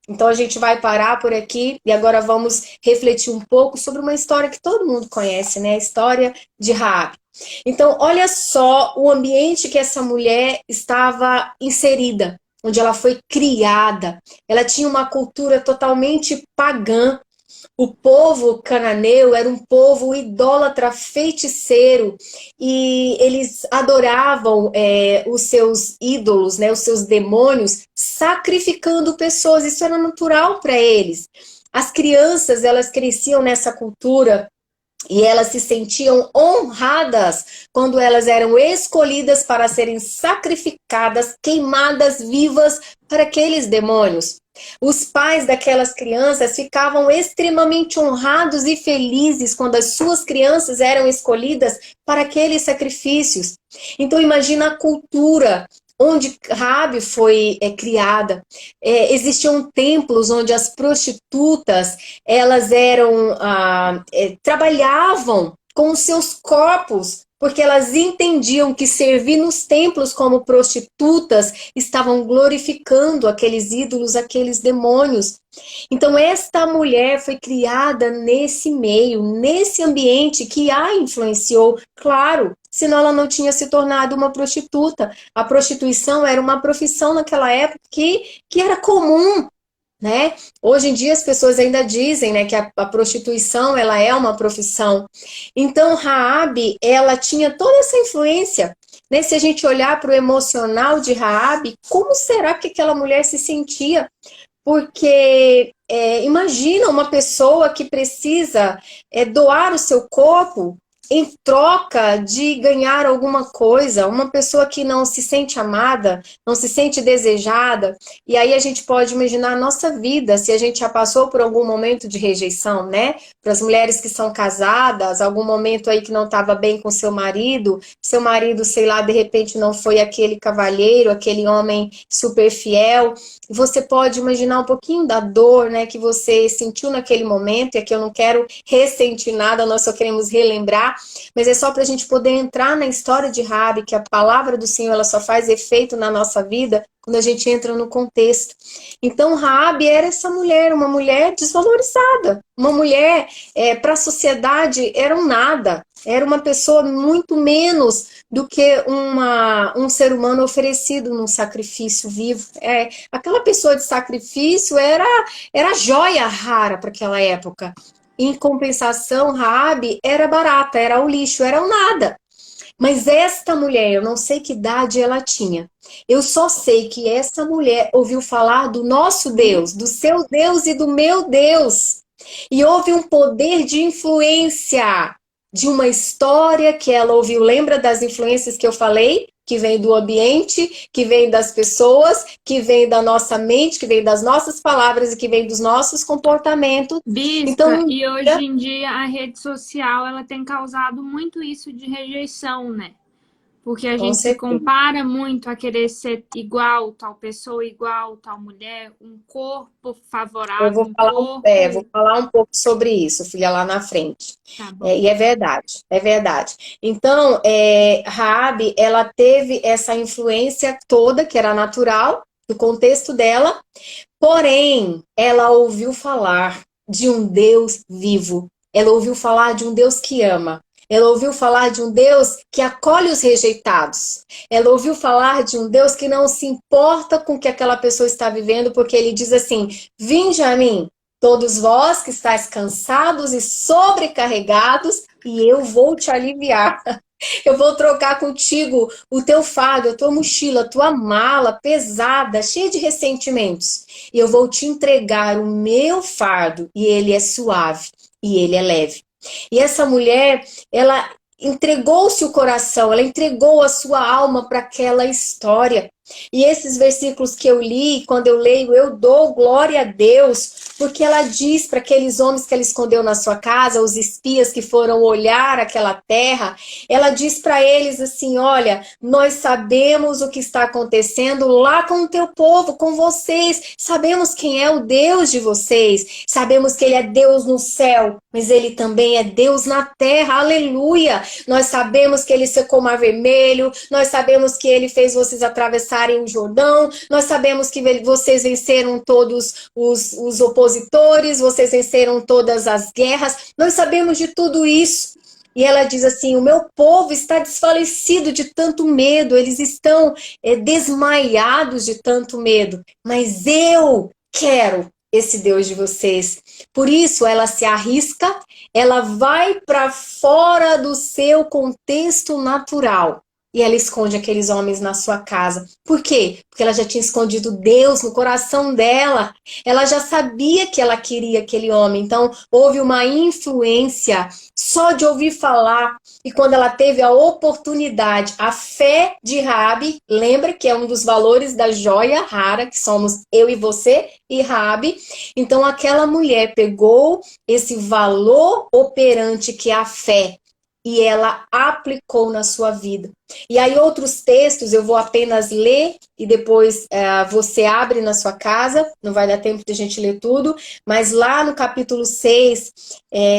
Então a gente vai parar por aqui e agora vamos refletir um pouco sobre uma história que todo mundo conhece, né? A história de Raabe. Então, olha só o ambiente que essa mulher estava inserida, onde ela foi criada. Ela tinha uma cultura totalmente pagã. O povo cananeu era um povo idólatra, feiticeiro, e eles adoravam os seus ídolos, né, os seus demônios, sacrificando pessoas. Isso era natural para eles. As crianças, elas cresciam nessa cultura e elas se sentiam honradas quando elas eram escolhidas para serem sacrificadas, queimadas vivas para aqueles demônios. Os pais daquelas crianças ficavam extremamente honrados e felizes quando as suas crianças eram escolhidas para aqueles sacrifícios. Então imagina a cultura onde Raabe foi criada. Existiam templos onde as prostitutas elas eram trabalhavam com os seus corpos, porque elas entendiam que servir nos templos como prostitutas estavam glorificando aqueles ídolos, aqueles demônios. Então esta mulher foi criada nesse meio, nesse ambiente que a influenciou, claro, senão ela não tinha se tornado uma prostituta. A prostituição era uma profissão naquela época que era comum, né? Hoje em dia as pessoas ainda dizem, né, que a prostituição ela é uma profissão. Então Raabe, ela tinha toda essa influência, né? Se a gente olhar para o emocional de Raabe, como será que aquela mulher se sentia? Porque imagina uma pessoa que precisa doar o seu corpo em troca de ganhar alguma coisa, uma pessoa que não se sente amada, não se sente desejada, e aí a gente pode imaginar a nossa vida, se a gente já passou por algum momento de rejeição, né? Para as mulheres que são casadas, algum momento aí que não estava bem com seu marido, sei lá, de repente não foi aquele cavalheiro, aquele homem super fiel, você pode imaginar um pouquinho da dor, né, que você sentiu naquele momento, e aqui eu não quero ressentir nada, nós só queremos relembrar, mas é só para a gente poder entrar na história de Raabe, que a palavra do Senhor ela só faz efeito na nossa vida quando a gente entra no contexto. Então Raabe era essa mulher, uma mulher desvalorizada, uma mulher para a sociedade era um nada, era uma pessoa muito menos do que um ser humano oferecido num sacrifício vivo. Aquela pessoa de sacrifício era joia rara para aquela época. Em compensação, Raabe era barata, era o lixo, era o nada. Mas esta mulher, eu não sei que idade ela tinha. Eu só sei que essa mulher ouviu falar do nosso Deus, do seu Deus e do meu Deus. E houve um poder de influência, de uma história que ela ouviu. Lembra das influências que eu falei? Que vem do ambiente, que vem das pessoas, que vem da nossa mente, que vem das nossas palavras e que vem dos nossos comportamentos. Bispa, Então, e hoje em dia a rede social ela tem causado muito isso de rejeição, né? Porque a gente se compara muito a querer ser igual, tal pessoa igual, tal mulher, um corpo favorável. Eu vou falar um pouco sobre isso, filha, lá na frente. Tá bom. E é verdade, é verdade. Então, Raabe, ela teve essa influência toda, que era natural, do contexto dela, porém, ela ouviu falar de um Deus vivo. Ela ouviu falar de um Deus que ama. Ela ouviu falar de um Deus que acolhe os rejeitados. Ela ouviu falar de um Deus que não se importa com o que aquela pessoa está vivendo, porque ele diz assim: vinde a mim, todos vós que estáis cansados e sobrecarregados, e eu vou te aliviar. Eu vou trocar contigo o teu fardo, a tua mochila, a tua mala pesada, cheia de ressentimentos. E eu vou te entregar o meu fardo, e ele é suave, e ele é leve. E essa mulher, ela entregou-se o coração, ela entregou a sua alma para aquela história. E esses versículos que eu li, quando eu leio, eu dou glória a Deus, porque ela diz para aqueles homens que ela escondeu na sua casa, os espias que foram olhar aquela terra, ela diz para eles assim: olha, nós sabemos o que está acontecendo lá com o teu povo, com vocês, sabemos quem é o Deus de vocês, sabemos que ele é Deus no céu, mas ele também é Deus na terra, aleluia. Nós sabemos que ele secou o mar vermelho, nós sabemos que ele fez vocês atravessarem o Jordão, nós sabemos que vocês venceram todos os opositores, vocês venceram todas as guerras, nós sabemos de tudo isso. E ela diz assim: o meu povo está desfalecido de tanto medo, eles estão desmaiados de tanto medo, mas eu quero esse Deus de vocês. Por isso ela se arrisca, ela vai para fora do seu contexto natural. E ela esconde aqueles homens na sua casa. Por quê? Porque ela já tinha escondido Deus no coração dela. Ela já sabia que ela queria aquele homem. Então, houve uma influência só de ouvir falar. E quando ela teve a oportunidade, a fé de Raabe, lembra que é um dos valores da joia rara, que somos eu e você e Raabe. Então, aquela mulher pegou esse valor operante que é a fé, e ela aplicou na sua vida. E aí outros textos eu vou apenas ler e depois você abre na sua casa, não vai dar tempo de a gente ler tudo, mas lá no capítulo 6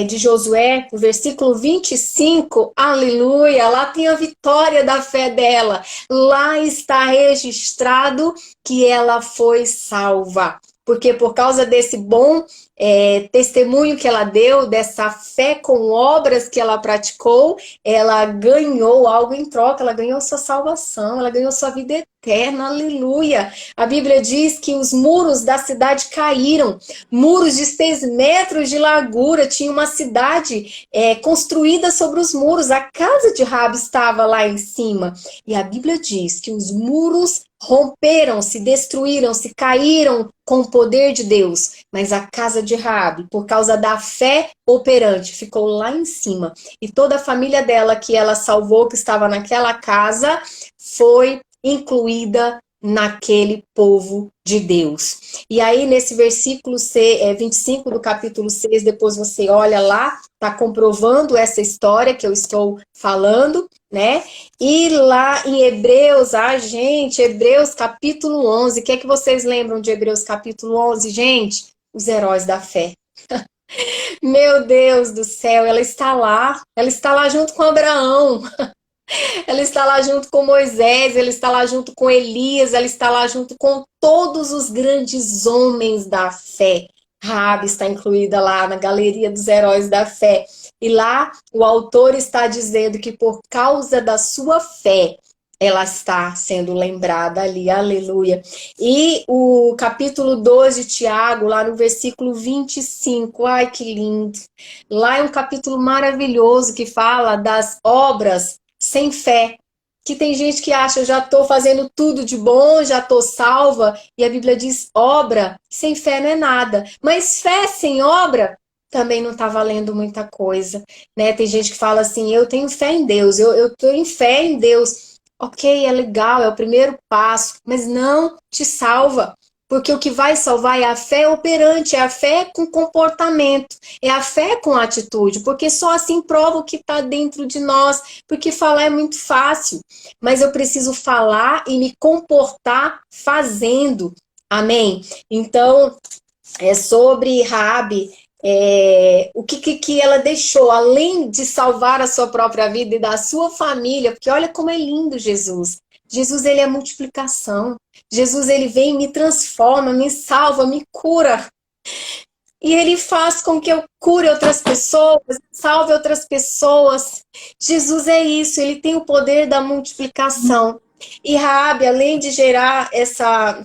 de Josué, no versículo 25, aleluia, lá tem a vitória da fé dela, lá está registrado que ela foi salva. Porque por causa desse bom testemunho que ela deu, dessa fé com obras que ela praticou, ela ganhou algo em troca, ela ganhou sua salvação, ela ganhou sua vida eterna, aleluia. A Bíblia diz que os muros da cidade caíram, muros de 6 metros de largura, tinha uma cidade construída sobre os muros, a casa de Raabe estava lá em cima, e a Bíblia diz que os muros romperam, se destruíram, se caíram com o poder de Deus, mas a casa de Raabe, por causa da fé operante, ficou lá em cima. E toda a família dela que ela salvou, que estava naquela casa, foi incluída naquele povo de Deus. E aí, nesse versículo 25 do capítulo 6, depois você olha lá, está comprovando essa história que eu estou falando, né? E lá em Hebreus, gente, Hebreus capítulo 11, o que é que vocês lembram de Hebreus capítulo 11, gente? Os heróis da fé. Meu Deus do céu, ela está lá junto com Abraão. Ela está lá junto com Moisés, ela está lá junto com Elias, ela está lá junto com todos os grandes homens da fé. Raabe está incluída lá na galeria dos heróis da fé. E lá o autor está dizendo que por causa da sua fé, ela está sendo lembrada ali, aleluia. E o capítulo 2 de Tiago, lá no versículo 25, ai que lindo. Lá é um capítulo maravilhoso que fala das obras sem fé, que tem gente que acha, eu já estou fazendo tudo de bom, já estou salva, e a Bíblia diz, obra sem fé não é nada, mas fé sem obra também não está valendo muita coisa, né? Tem gente que fala assim, eu tenho fé em Deus, eu estou em fé em Deus, ok, é legal, é o primeiro passo, mas não te salva, porque o que vai salvar é a fé operante, é a fé com comportamento, é a fé com atitude, porque só assim prova o que está dentro de nós, porque falar é muito fácil, mas eu preciso falar e me comportar fazendo, amém? Então, sobre Raabe, o que ela deixou, além de salvar a sua própria vida e da sua família, porque olha como é lindo Jesus. Jesus, ele é multiplicação. Jesus, ele vem, me transforma, me salva, me cura. E ele faz com que eu cure outras pessoas, salve outras pessoas. Jesus é isso, ele tem o poder da multiplicação. E Raabe, além de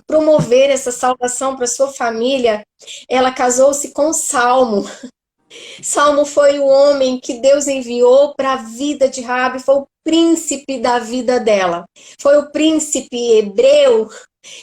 promover essa salvação para sua família, ela casou-se com Salmo. Salmo foi o homem que Deus enviou para a vida de Raabe, foi o príncipe da vida dela. Foi o príncipe hebreu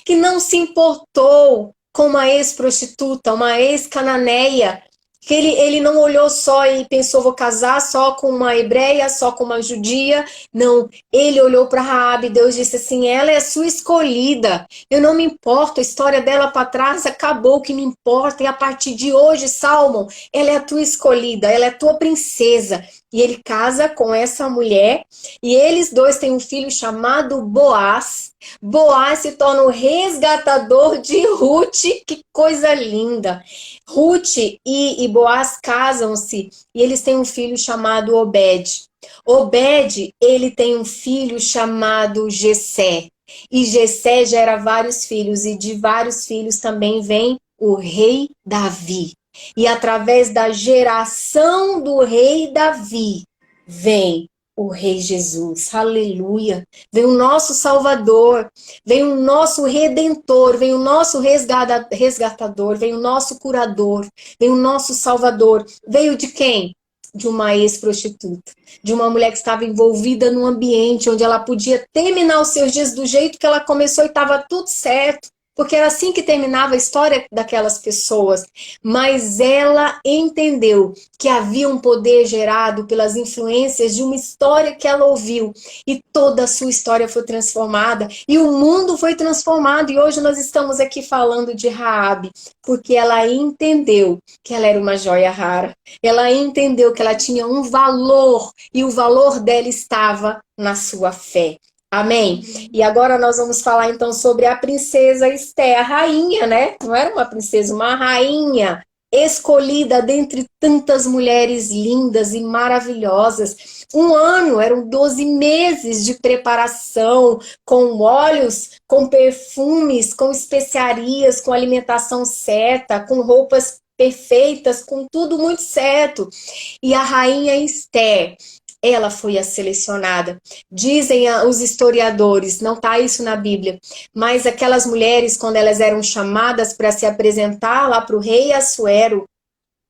que não se importou com uma ex-prostituta, uma ex-cananeia, que ele não olhou só e pensou, vou casar só com uma hebreia, só com uma judia. Não, ele olhou para Raabe, Deus disse assim, ela é sua escolhida, eu não me importo, a história dela para trás acabou, o que me importa é a partir de hoje, Salmão, ela é a tua escolhida, ela é a tua princesa. E ele casa com essa mulher, e eles dois têm um filho chamado Boaz. Boaz se torna o resgatador de Ruth, que coisa linda. Ruth e Boaz casam-se, e eles têm um filho chamado Obed. Obed, ele tem um filho chamado Jessé. E Jessé gera vários filhos, e de vários filhos também vem o rei Davi. E através da geração do rei Davi, vem o rei Jesus, aleluia. Vem o nosso Salvador, vem o nosso Redentor, vem o nosso resgatador, vem o nosso curador, vem o nosso Salvador. Veio de quem? De uma ex-prostituta, de uma mulher que estava envolvida num ambiente onde ela podia terminar os seus dias do jeito que ela começou e estava tudo certo. Porque era assim que terminava a história daquelas pessoas. Mas ela entendeu que havia um poder gerado pelas influências de uma história que ela ouviu. E toda a sua história foi transformada. E o mundo foi transformado. E hoje nós estamos aqui falando de Raabe. Porque ela entendeu que ela era uma joia rara. Ela entendeu que ela tinha um valor. E o valor dela estava na sua fé. Amém? E agora nós vamos falar então sobre a princesa Esté, a rainha, né? Não era uma princesa, uma rainha escolhida dentre tantas mulheres lindas e maravilhosas. Um ano, eram 12 meses de preparação, com óleos, com perfumes, com especiarias, com alimentação certa, com roupas perfeitas, com tudo muito certo. E a rainha Esté, ela foi a selecionada. Dizem os historiadores, não está isso na Bíblia, mas aquelas mulheres, quando elas eram chamadas para se apresentar lá para o rei Assuero,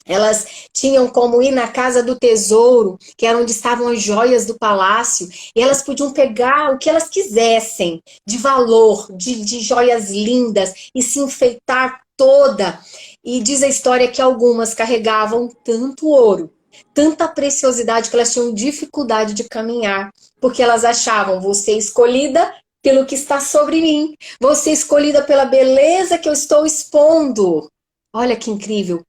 Elas tinham como ir na casa do tesouro, que era onde estavam as joias do palácio, e elas podiam pegar o que elas quisessem, de valor, de joias lindas, e se enfeitar toda. E diz a história que algumas carregavam tanto ouro, tanta preciosidade, que elas tinham dificuldade de caminhar, porque elas achavam: você escolhida pelo que está sobre mim, você escolhida pela beleza que eu estou expondo. Olha que incrível.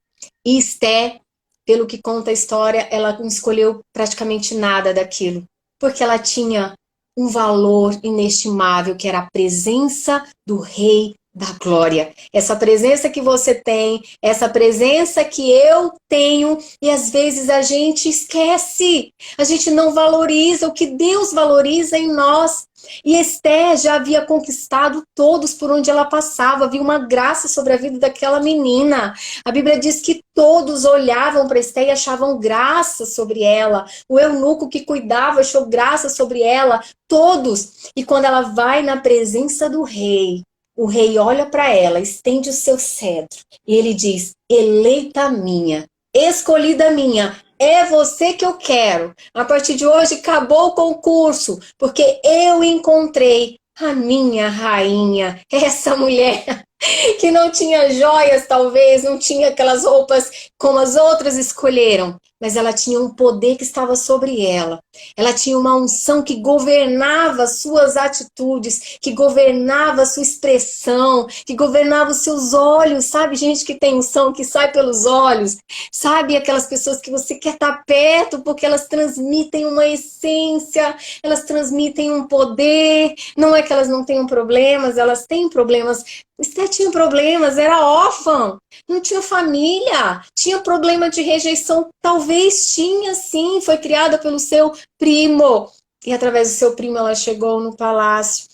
E Esté, pelo que conta a história, ela não escolheu praticamente nada daquilo, porque ela tinha um valor inestimável, que era a presença do Rei da Glória. Essa presença que você tem, essa presença que eu tenho, e às vezes a gente esquece, a gente não valoriza o que Deus valoriza em nós. E Esté já havia conquistado todos por onde ela passava, havia uma graça sobre a vida daquela menina. A Bíblia diz que todos olhavam para Esté e achavam graça sobre ela. O eunuco que cuidava achou graça sobre ela, todos. E quando ela vai na presença do rei, o rei olha para ela, estende o seu cetro e ele diz: eleita minha, escolhida minha, é você que eu quero. A partir de hoje acabou o concurso, porque eu encontrei a minha rainha, essa mulher que não tinha joias, talvez, não tinha aquelas roupas como as outras escolheram, mas ela tinha um poder que estava sobre ela. Ela tinha uma unção que governava suas atitudes, que governava sua expressão, que governava os seus olhos. Sabe, gente que tem unção que sai pelos olhos? Sabe, aquelas pessoas que você quer estar perto porque elas transmitem uma essência, elas transmitem um poder. Não é que elas não tenham problemas, elas têm problemas. Esté tinha problemas, era órfã, não tinha família, tinha problema de rejeição, talvez tinha sim, foi criada pelo seu primo, e através do seu primo ela chegou no palácio.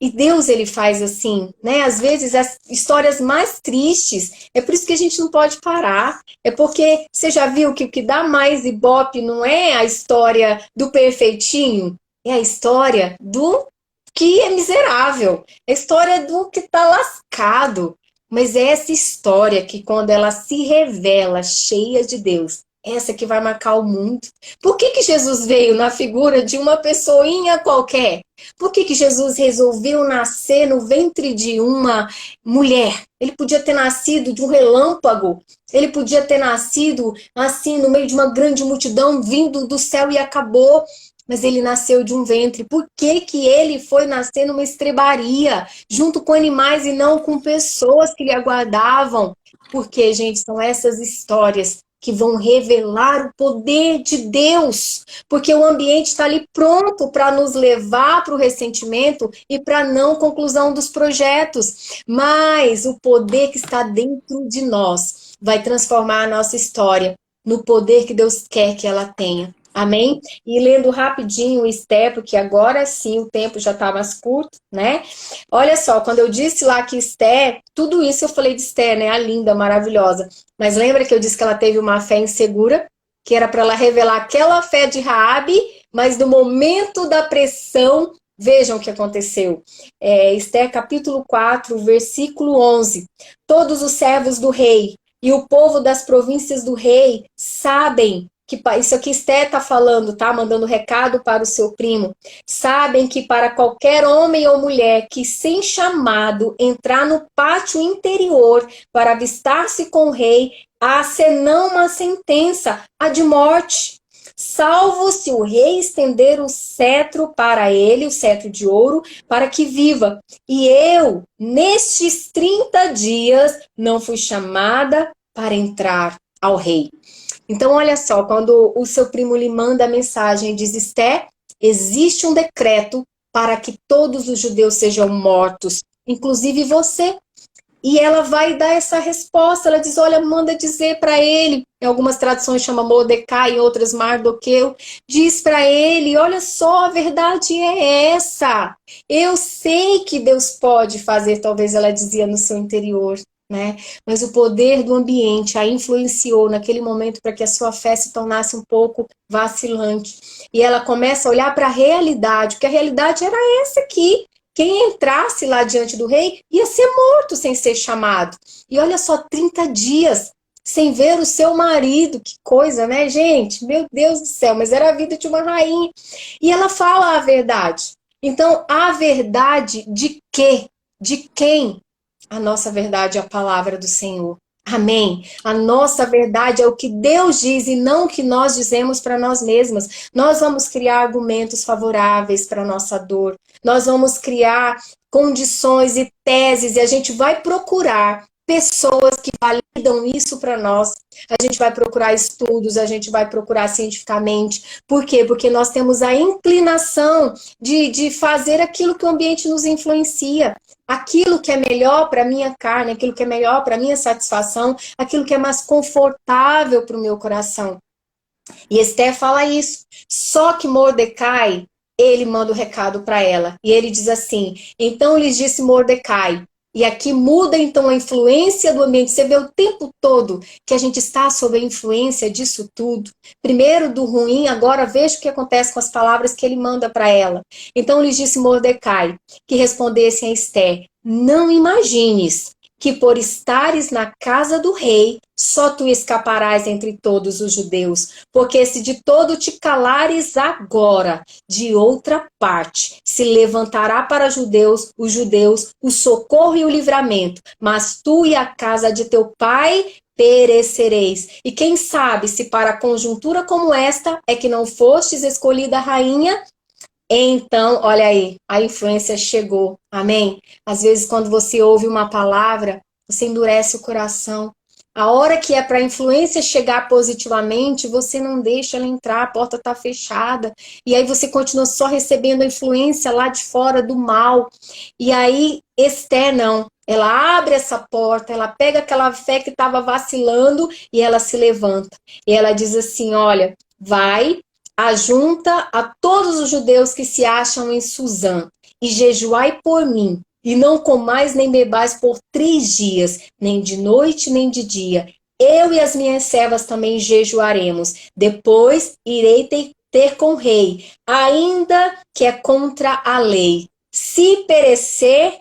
E Deus, ele faz assim, né? Às vezes as histórias mais tristes, é por isso que a gente não pode parar, é porque você já viu que o que dá mais ibope não é a história do perfeitinho, é a história do que é miserável, é a história do que está lascado. Mas é essa história que, quando ela se revela cheia de Deus, essa que vai marcar o mundo. Por que Jesus veio na figura de uma pessoinha qualquer? Por que Jesus resolveu nascer no ventre de uma mulher? Ele podia ter nascido de um relâmpago, ele podia ter nascido assim no meio de uma grande multidão vindo do céu e acabou. Mas ele nasceu de um ventre. Por que que ele foi nascer numa estrebaria, junto com animais e não com pessoas que lhe aguardavam? Porque, gente, são essas histórias que vão revelar o poder de Deus. Porque o ambiente está ali pronto para nos levar para o ressentimento e para a não conclusão dos projetos. Mas o poder que está dentro de nós vai transformar a nossa história no poder que Deus quer que ela tenha. Amém? E lendo rapidinho o Esté, porque agora sim o tempo já está mais curto, né? Olha só, quando eu disse lá que Esté, tudo isso eu falei de Esté, né? A linda, maravilhosa. Mas lembra que eu disse que ela teve uma fé insegura? Que era para ela revelar aquela fé de Raabe, mas no momento da pressão, vejam o que aconteceu. Esté capítulo 4, versículo 11. Todos os servos do rei e o povo das províncias do rei sabem que isso aqui Esté está falando, tá? Mandando recado para o seu primo. Sabem que para qualquer homem ou mulher que, sem chamado, entrar no pátio interior para avistar-se com o rei, há senão uma sentença, a de morte. Salvo se o rei estender o cetro para ele, o cetro de ouro, para que viva. E eu, nestes 30 dias, não fui chamada para entrar ao rei. Então, olha só, quando o seu primo lhe manda a mensagem e diz: Esté, existe um decreto para que todos os judeus sejam mortos, inclusive você. E ela vai dar essa resposta, ela diz: olha, manda dizer para ele, em algumas traduções chama Mordecai, em outras Mardoqueu, diz para ele: olha só, a verdade é essa, eu sei que Deus pode fazer, talvez ela dizia no seu interior, né? Mas o poder do ambiente a influenciou naquele momento para que a sua fé se tornasse um pouco vacilante. E ela começa a olhar para a realidade, porque a realidade era essa aqui. Quem entrasse lá diante do rei ia ser morto sem ser chamado. E olha só, 30 dias. sem ver o seu marido. Que coisa, né, gente? Meu Deus do céu, mas era a vida de uma rainha. E ela fala a verdade. Então, a verdade de quê? De quem? A nossa verdade é a palavra do Senhor. Amém. A nossa verdade é o que Deus diz e não o que nós dizemos para nós mesmas. Nós vamos criar argumentos favoráveis para a nossa dor. Nós vamos criar condições e teses e a gente vai procurar pessoas que validam isso para nós. A gente vai procurar estudos, a gente vai procurar cientificamente. Por quê? Porque nós temos a inclinação de fazer aquilo que o ambiente nos influencia. Aquilo que é melhor para a minha carne, aquilo que é melhor para a minha satisfação, aquilo que é mais confortável para o meu coração. E Esther fala isso. Só que Mordecai, ele manda o recado para ela. E ele diz assim, então lhes disse Mordecai, e aqui muda então a influência do ambiente. Você vê o tempo todo que a gente está sob a influência disso tudo. Primeiro do ruim, agora veja o que acontece com as palavras que ele manda para ela. Então lhes disse Mordecai, que respondessem a Esther, não imagines que por estares na casa do rei, só tu escaparás entre todos os judeus, porque se de todo te calares agora, de outra parte, se levantará para os judeus, o socorro e o livramento, mas tu e a casa de teu pai perecereis. E quem sabe se para conjuntura como esta é que não fostes escolhida rainha. Então, olha aí, a influência chegou, amém? Às vezes, quando você ouve uma palavra, você endurece o coração. A hora que é para a influência chegar positivamente, você não deixa ela entrar, a porta está fechada. E aí você continua só recebendo a influência lá de fora do mal. E aí, Esther não. Ela abre essa porta, ela pega aquela fé que estava vacilando e ela se levanta. E ela diz assim, olha, vai, ajunta a todos os judeus que se acham em Suzã, e jejuai por mim, e não comais nem bebais por 3 dias, nem de noite nem de dia. Eu e as minhas servas também jejuaremos. Depois irei ter com o rei, ainda que é contra a lei. Se perecer,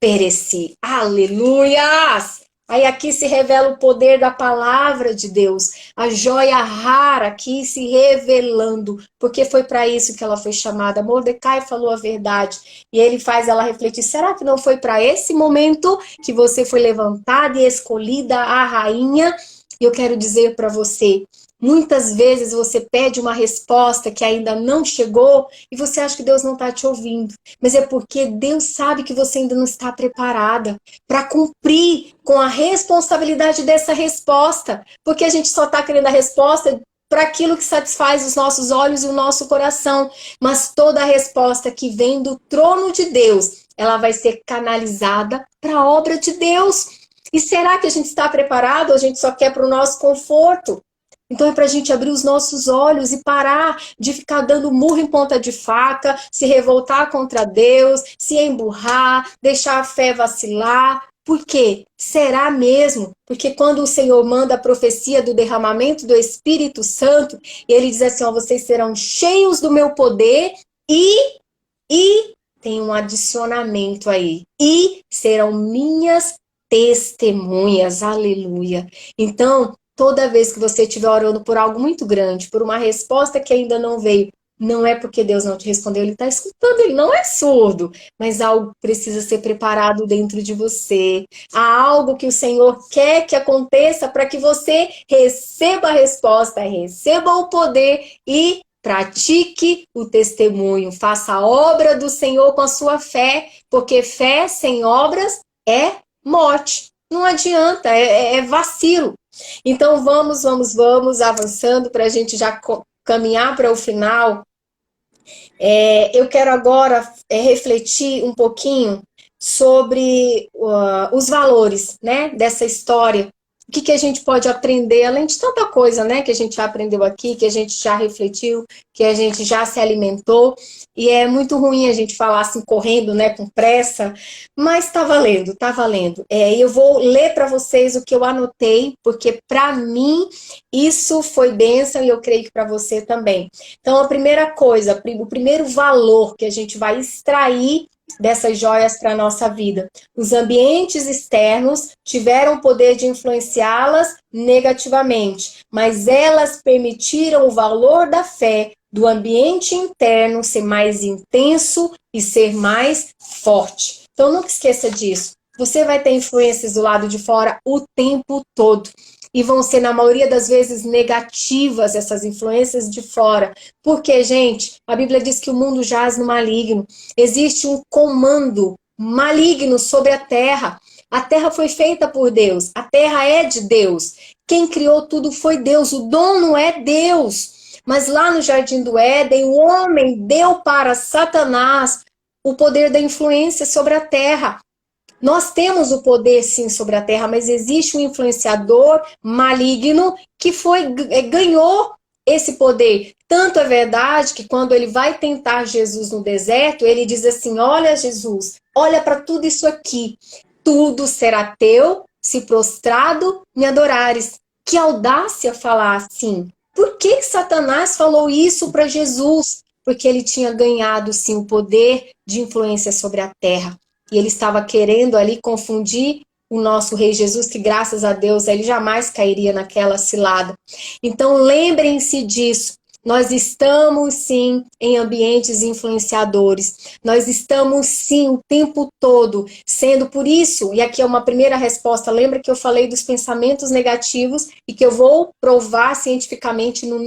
pereci. Aleluias! Aí aqui se revela o poder da palavra de Deus, a joia rara aqui se revelando, porque foi para isso que ela foi chamada. Mordecai falou a verdade e ele faz ela refletir, será que não foi para esse momento que você foi levantada e escolhida a rainha? E eu quero dizer para você, muitas vezes você pede uma resposta que ainda não chegou e você acha que Deus não está te ouvindo. Mas é porque Deus sabe que você ainda não está preparada para cumprir com a responsabilidade dessa resposta. Porque a gente só está querendo a resposta para aquilo que satisfaz os nossos olhos e o nosso coração. Mas toda a resposta que vem do trono de Deus, ela vai ser canalizada para a obra de Deus. E será que a gente está preparado ou a gente só quer para o nosso conforto? Então é para a gente abrir os nossos olhos e parar de ficar dando murro em ponta de faca, se revoltar contra Deus, se emburrar, deixar a fé vacilar. Por quê? Será mesmo? Porque quando o Senhor manda a profecia do derramamento do Espírito Santo, ele diz assim, ó, vocês serão cheios do meu poder e tem um adicionamento aí, e serão minhas testemunhas, aleluia. Então, toda vez que você estiver orando por algo muito grande, por uma resposta que ainda não veio, não é porque Deus não te respondeu, Ele está escutando, Ele não é surdo, mas algo precisa ser preparado dentro de você. Há algo que o Senhor quer que aconteça para que você receba a resposta, receba o poder e pratique o testemunho. Faça a obra do Senhor com a sua fé, porque fé sem obras é morte. Não adianta, é vacilo. Então vamos avançando para a gente já caminhar para o final. Eu quero agora refletir um pouquinho sobre os valores, né, dessa história. O que a gente pode aprender, além de tanta coisa, né, que a gente já aprendeu aqui, que a gente já refletiu, que a gente já se alimentou. E é muito ruim a gente falar assim, correndo, né, com pressa, mas tá valendo, tá valendo. Eu vou ler para vocês o que eu anotei, porque para mim isso foi bênção e eu creio que para você também. Então, a primeira coisa, o primeiro valor que a gente vai extrair dessas joias para a nossa vida. Os ambientes externos tiveram o poder de influenciá-las negativamente, mas elas permitiram o valor da fé do ambiente interno ser mais intenso e ser mais forte. Então nunca esqueça disso. Você vai ter influências do lado de fora o tempo todo. E vão ser, na maioria das vezes, negativas essas influências de fora. Porque, gente, a Bíblia diz que o mundo jaz no maligno. Existe um comando maligno sobre a terra. A terra foi feita por Deus. A terra é de Deus. Quem criou tudo foi Deus. O dono é Deus. Mas lá no Jardim do Éden, o homem deu para Satanás o poder da influência sobre a terra. Nós temos o poder, sim, sobre a terra, mas existe um influenciador maligno que ganhou esse poder. Tanto é verdade que quando ele vai tentar Jesus no deserto, ele diz assim, olha Jesus, olha para tudo isso aqui. Tudo será teu se prostrado me adorares. Que audácia falar assim. Por que Satanás falou isso para Jesus? Porque ele tinha ganhado, sim, o poder de influência sobre a terra. E ele estava querendo ali confundir o nosso Rei Jesus, que graças a Deus ele jamais cairia naquela cilada. Então lembrem-se disso. Nós estamos sim em ambientes influenciadores. Nós estamos sim o tempo todo sendo por isso. E aqui é uma primeira resposta. Lembra que eu falei dos pensamentos negativos e que eu vou provar cientificamente no